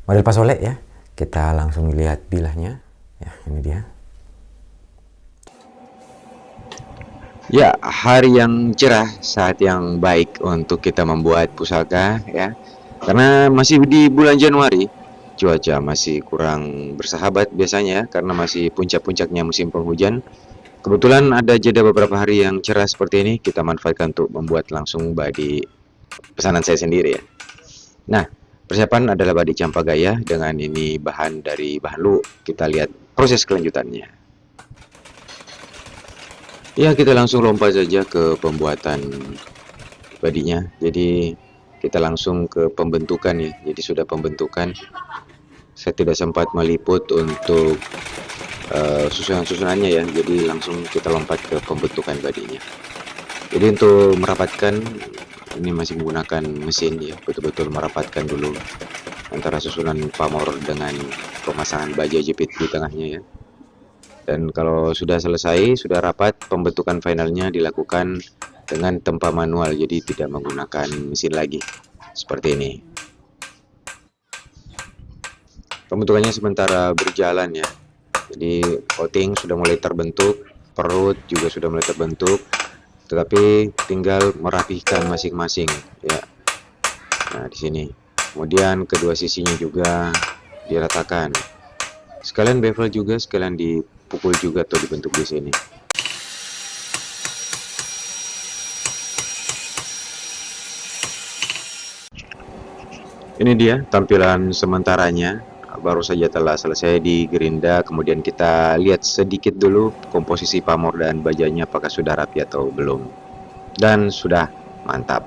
Model pasole ya. Kita langsung lihat bilahnya. Ya, ini dia. Ya, hari yang cerah, saat yang baik untuk kita membuat pusaka ya. Karena masih di bulan Januari, cuaca masih kurang bersahabat biasanya karena masih puncak-puncaknya musim penghujan. Kebetulan ada jeda beberapa hari yang cerah seperti ini, kita manfaatkan untuk membuat langsung body pesanan saya sendiri ya. Nah, persiapan adalah body campagaya dengan ini bahan dari bahan lu. Kita lihat proses kelanjutannya. Ya, kita langsung lompat saja ke pembuatan badinya. Jadi kita langsung ke pembentukan ya. Jadi sudah pembentukan. Saya tidak sempat meliput untuk susunan-susunannya ya. Jadi langsung kita lompat ke pembentukan badinya. Jadi untuk merapatkan ini masih menggunakan mesin ya. Betul-betul merapatkan dulu antara susunan pamor dengan pemasangan baja jepit di tengahnya ya. Dan kalau sudah selesai, sudah rapat, pembentukan finalnya dilakukan dengan tempa manual, jadi tidak menggunakan mesin lagi. Seperti ini. Pembentukannya sementara berjalan ya. Jadi coating sudah mulai terbentuk, perut juga sudah mulai terbentuk, tetapi tinggal merapihkan masing-masing ya. Nah, di sini. Kemudian kedua sisinya juga diratakan. Sekalian bevel juga sekalian dipukul juga atau dibentuk di sini. Ini dia tampilan sementaranya, baru saja telah selesai di gerinda, kemudian kita lihat sedikit dulu komposisi pamor dan bajanya apakah sudah rapi atau belum. Dan sudah mantap.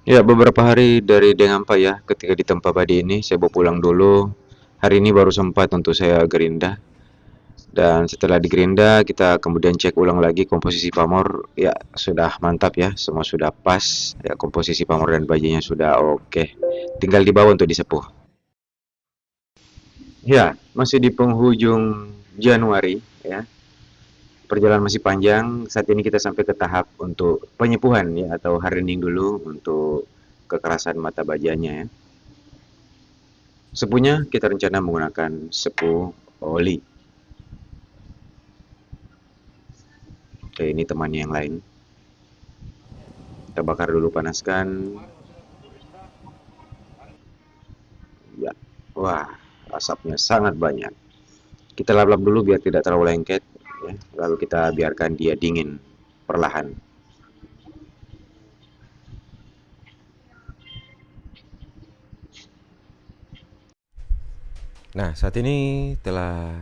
Ya, beberapa hari dari Dengampa ya, ketika di tempat badi ini saya bawa pulang dulu. Hari ini baru sempat untuk saya gerinda. Dan setelah digerinda, kita kemudian cek ulang lagi komposisi pamor. Ya, sudah mantap ya, semua sudah pas. Ya, komposisi pamor dan bajunya sudah oke. Tinggal dibawa untuk disepuh. Ya, masih di penghujung Januari ya. Perjalanan masih panjang. Saat ini kita sampai ke tahap untuk penyepuhan ya atau hardening dulu untuk kekerasan mata bajanya ya. Sepuhnya kita rencana menggunakan sepuh oli. Oke, ini temannya yang lain. Kita bakar dulu, panaskan. Ya, wah, asapnya sangat banyak. Kita lap-lap dulu biar tidak terlalu lengket, ya. Lalu kita biarkan dia dingin perlahan. Nah, saat ini telah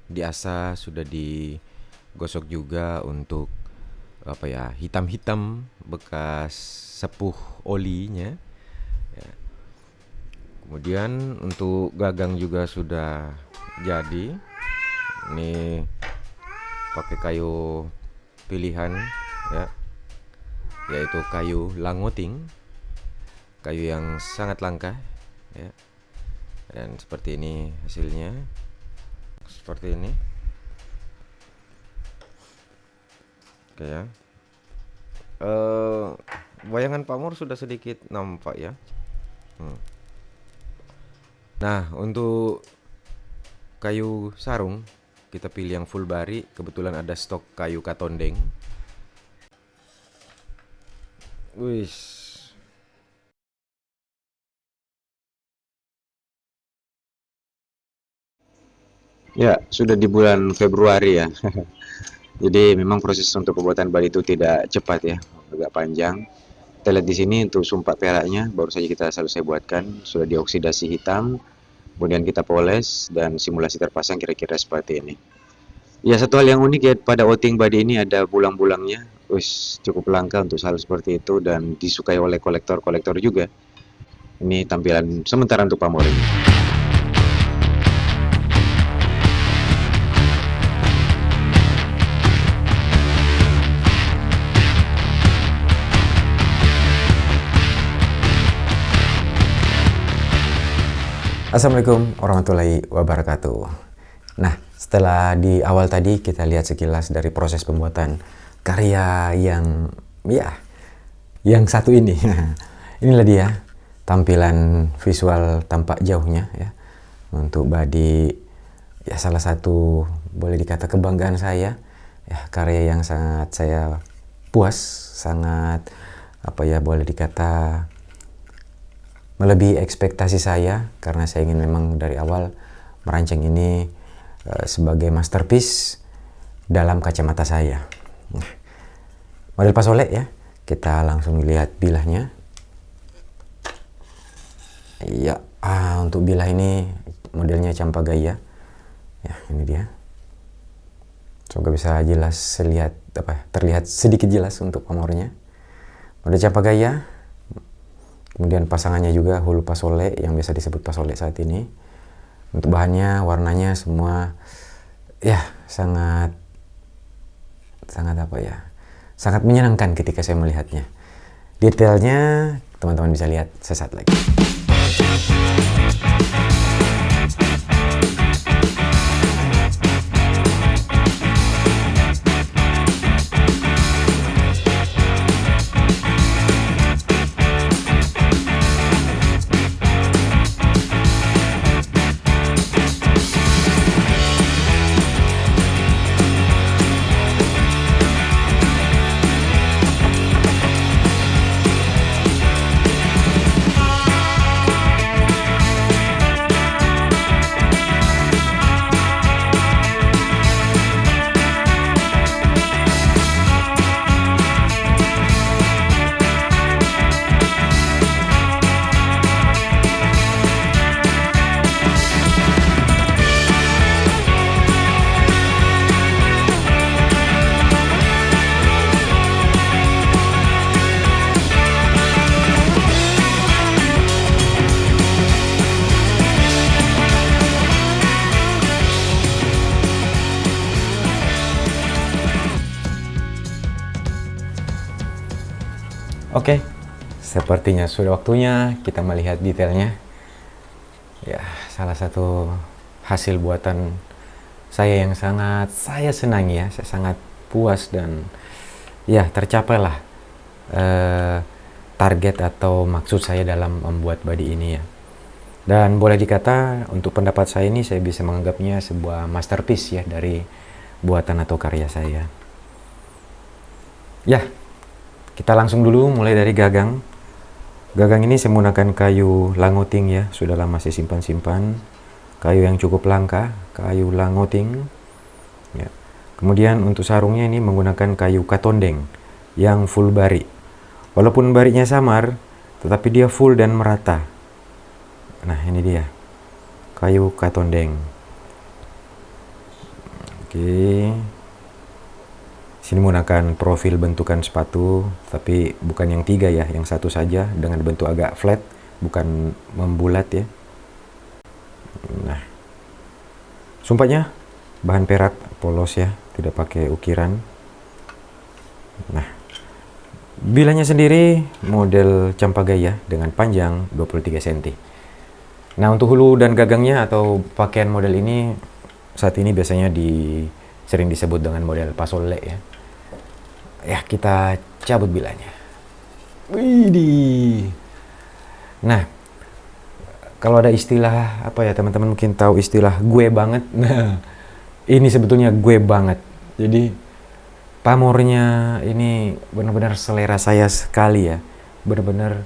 diasah, sudah digosok juga untuk apa ya, hitam-hitam bekas sepuh olinya. Ya. Kemudian untuk gagang juga sudah jadi. Ini pakai kayu pilihan ya, yaitu kayu langoting, kayu yang sangat langka ya. Dan seperti ini hasilnya, seperti ini. Oke ya. Bayangan pamor sudah sedikit nampak ya. Nah, untuk kayu sarung kita pilih yang full bari. Kebetulan ada stok kayu katondeng. Wih. Ya, sudah di bulan Februari ya. Jadi memang proses untuk pembuatan bali itu tidak cepat ya, agak panjang. Kita lihat di sini untuk sumpak peraknya baru saja kita selesai buatkan, sudah dioksidasi hitam, kemudian kita poles dan simulasi terpasang kira-kira seperti ini. Ya, satu hal yang unik ya pada outing body ini ada bulang-bulangnya. Wis cukup langka untuk hal seperti itu dan disukai oleh kolektor-kolektor juga. Ini tampilan sementara untuk pamor ini. Assalamualaikum warahmatullahi wabarakatuh. Nah, setelah di awal tadi kita lihat sekilas dari proses pembuatan karya yang satu ini. Inilah dia tampilan visual tampak jauhnya ya. Untuk body ya salah satu boleh dikata kebanggaan saya ya, karya yang sangat saya puas, sangat apa ya boleh dikata melebihi ekspektasi saya, karena saya ingin memang dari awal merancang ini sebagai masterpiece dalam kacamata saya. Model Pasolek ya, kita langsung lihat bilahnya. Ya, untuk bilah ini modelnya Campagaya. Ya, ini dia. Semoga bisa jelas terlihat sedikit jelas untuk pamornya. Model Campagaya. Kemudian pasangannya juga hulu Pasolek yang biasa disebut Pasolek saat ini. Untuk bahannya, warnanya semua ya sangat sangat menyenangkan ketika saya melihatnya. Detailnya teman-teman bisa lihat sesaat lagi. Oke, sepertinya sudah waktunya kita melihat detailnya. Ya, salah satu hasil buatan saya yang sangat saya senangi ya, saya sangat puas dan ya tercapailah target atau maksud saya dalam membuat body ini ya. Dan boleh dikata untuk pendapat saya ini saya bisa menganggapnya sebuah masterpiece ya dari buatan atau karya saya. Ya, kita langsung dulu mulai dari gagang. Gagang ini saya menggunakan kayu langoting ya, sudah lama saya simpan-simpan. Kayu yang cukup langka, kayu langoting. Ya. Kemudian untuk sarungnya ini menggunakan kayu katondeng yang full bari. Walaupun barinya samar, tetapi dia full dan merata. Nah, ini dia. Kayu katondeng. Oke. Sini menggunakan profil bentukan sepatu, tapi bukan yang 3 ya, yang 1 saja dengan bentuk agak flat, bukan membulat ya. Nah, sumpahnya bahan perak polos ya, tidak pakai ukiran. Nah, bilahnya sendiri model Campagaya dengan panjang 23 cm. Nah, untuk hulu dan gagangnya atau pakaian model ini saat ini biasanya sering disebut dengan model Pasolek ya. Ya, kita cabut bilahnya. Widih. Nah, kalau ada istilah apa ya, teman-teman mungkin tahu istilah gue banget. Nah, ini sebetulnya gue banget. Jadi pamornya ini benar-benar selera saya sekali ya. Benar-benar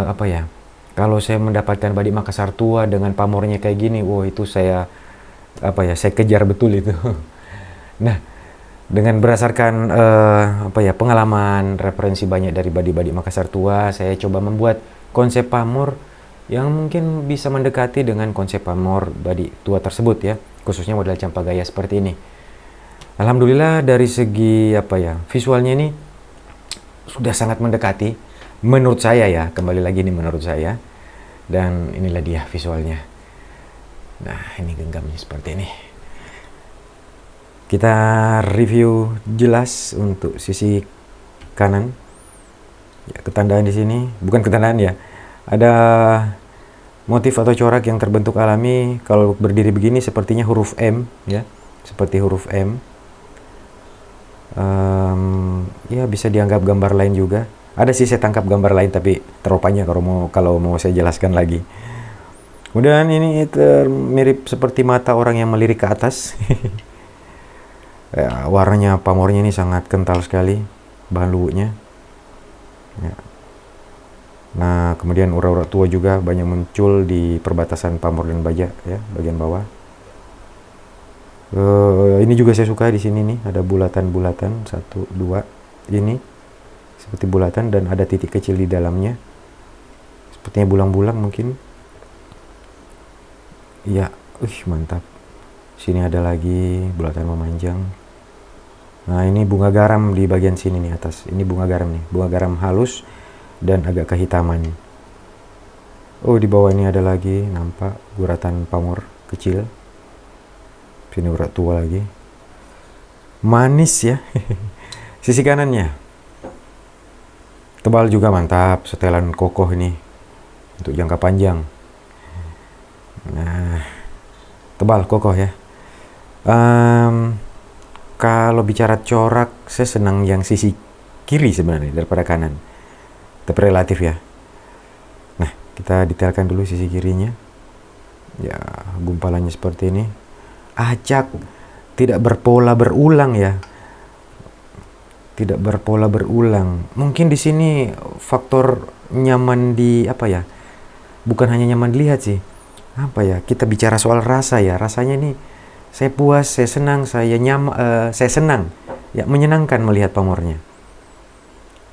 apa ya? Kalau saya mendapatkan badik Makassar tua dengan pamornya kayak gini, wow itu saya saya kejar betul itu. Nah, dengan berdasarkan pengalaman, referensi banyak dari badik-badik Makassar tua, saya coba membuat konsep pamor yang mungkin bisa mendekati dengan konsep pamor badik tua tersebut ya, khususnya model Campagaya seperti ini. Alhamdulillah dari segi visualnya ini sudah sangat mendekati menurut saya ya, kembali lagi nih menurut saya. Dan inilah dia visualnya. Nah, ini genggamnya seperti ini. Kita review jelas untuk sisi kanan. Ya, ketandaan di sini, bukan ketandaan ya. Ada motif atau corak yang terbentuk alami. Kalau berdiri begini sepertinya huruf M ya, seperti huruf M. Ya bisa dianggap gambar lain juga. Ada sih saya tangkap gambar lain tapi terlalu panjang kalau mau saya jelaskan lagi. Kemudian ini mirip seperti mata orang yang melirik ke atas. Ya, warnanya pamornya ini sangat kental sekali, bahan luwuknya. Ya. Nah, kemudian urat-urat tua juga banyak muncul di perbatasan pamor dan baja, ya, bagian bawah. Ini juga saya suka di sini nih, ada bulatan-bulatan, 1, 2, ini seperti bulatan dan ada titik kecil di dalamnya. Sepertinya bulang-bulang mungkin. Iya, mantap. Sini ada lagi bulatan memanjang. Nah, ini bunga garam di bagian sini nih atas. Ini bunga garam nih, bunga garam halus dan agak kehitaman. Oh, di bawah ini ada lagi, nampak guratan pamor kecil. Sini urat tua lagi. Manis ya. Sisi kanannya tebal juga, mantap, setelan kokoh ini untuk jangka panjang. Nah, tebal kokoh ya. Kalau bicara corak, saya senang yang sisi kiri sebenarnya daripada kanan, tapi relatif ya. Nah, kita detailkan dulu sisi kirinya. Ya, gumpalannya seperti ini, acak, tidak berpola berulang ya. Tidak berpola berulang. Mungkin di sini faktor nyaman di apa ya? Bukan hanya nyaman dilihat sih. Apa ya? Kita bicara soal rasa ya. Rasanya ini saya puas, saya senang, saya senang. Ya, menyenangkan melihat pamornya.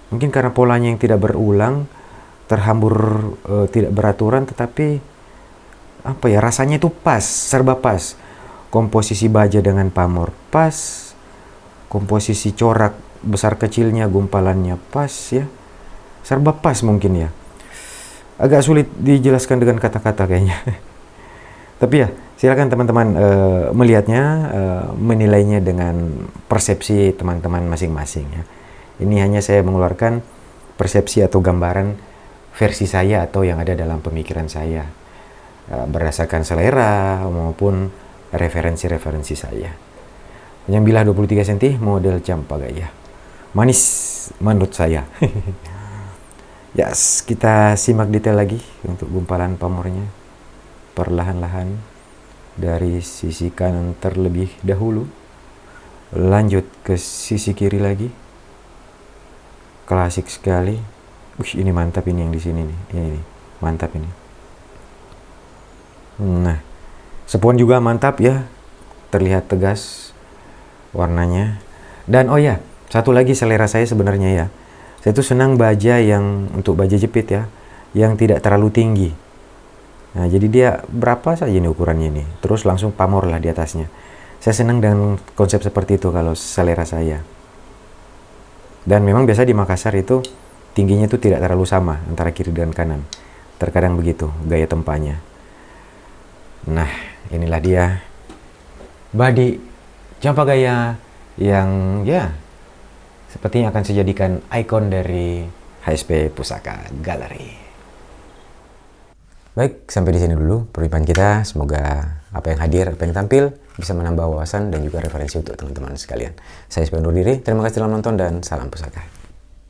Mungkin karena polanya yang tidak berulang, terhambur, tidak beraturan, tetapi apa ya? Rasanya itu pas, serba pas. Komposisi baja dengan pamor pas. Komposisi corak besar kecilnya, gumpalannya pas ya, serba pas mungkin ya. Agak sulit dijelaskan dengan kata-kata kayaknya. Tapi ya silakan teman-teman melihatnya, menilainya dengan persepsi teman-teman masing-masing ya. Ini hanya saya mengeluarkan persepsi atau gambaran versi saya atau yang ada dalam pemikiran saya, berdasarkan selera maupun referensi-referensi saya. Yang bilah 23 cm model Campagaya. Manis menurut saya. Yes, kita simak detail lagi untuk gumpalan pamornya. Perlahan-lahan dari sisi kanan terlebih dahulu. Lanjut ke sisi kiri lagi. Klasik sekali. Ini mantap ini yang di sini nih. Ini mantap ini. Nah, spons juga mantap ya. Terlihat tegas warnanya. Dan oh ya, satu lagi selera saya sebenarnya ya. Saya tuh senang baja yang untuk baja jepit ya, yang tidak terlalu tinggi. Nah, jadi dia berapa saja nih ukurannya ini. Terus langsung pamor lah di atasnya. Saya senang dengan konsep seperti itu kalau selera saya. Dan memang biasa di Makassar itu tingginya itu tidak terlalu sama antara kiri dan kanan. Terkadang begitu gaya tempanya. Nah, inilah dia body Campagaya yang ya sepertinya akan saya jadikan ikon dari HSP Pusaka Gallery. Baik, sampai di sini dulu perjumpaan kita. Semoga apa yang hadir, apa yang tampil bisa menambah wawasan dan juga referensi untuk teman-teman sekalian. Saya Spendur diri, terima kasih telah menonton dan salam pusaka.